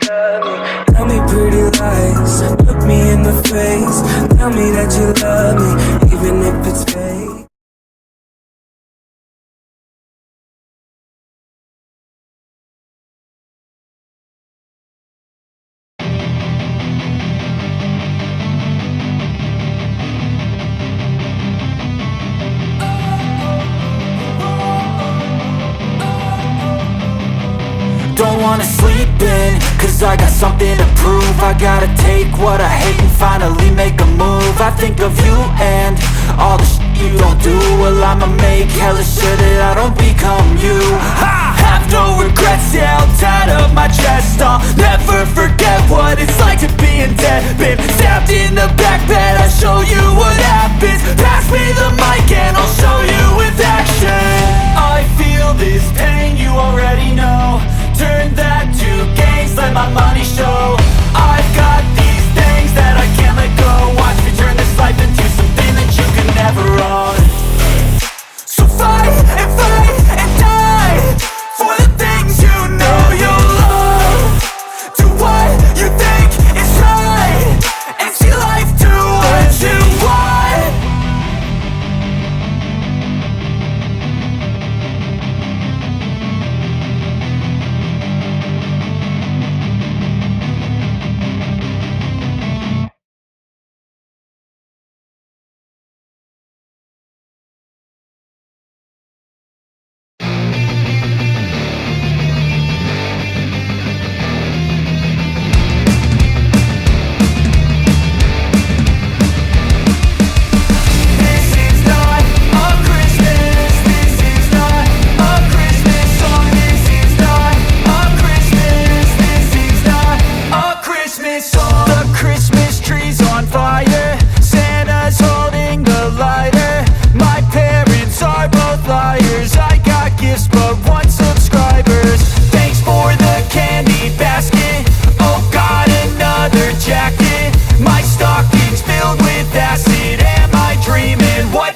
love me. Tell me pretty lies, look me in the face. Tell me that you love me, even if it's fake. Don't wanna sleep in, cause I got something to prove. I gotta take what I hate and finally make a move. I think of you and all the shit you don't do. Well, I'ma make hella sure that I don't become you. I have no regrets, yeah, I'll tie up my chest. I'll never forget what it's like to be in debt. Been stabbed in the back bed, I'll show you what happens. Pass me the mic and I'll show you with action. I feel this pain, you already know. Turn that to gains, let my money show. I've got these things that I can't let go. Watch me turn this life into something that you can never own. So fight and die for the things you know you love. Do what you think is right and see life do what you want.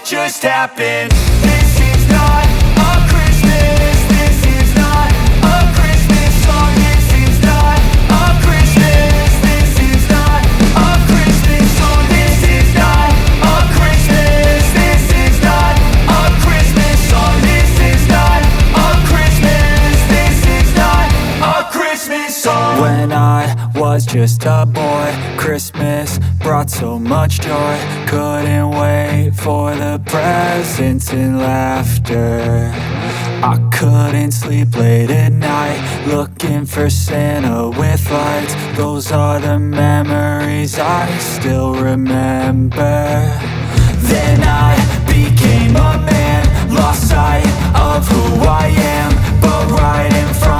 Just happened. This is not a Christmas. This is not a Christmas song. This is not a Christmas. This is not a Christmas song. This is not a Christmas. This is not a Christmas song. This is not a Christmas. This is not a Christmas song. When I was just a boy, Christmas brought so much joy. Couldn't wait for the presents and laughter. I couldn't sleep late at night, looking for Santa with lights. Those are the memories I still remember. Then I became a man, lost sight of who I am, but right in front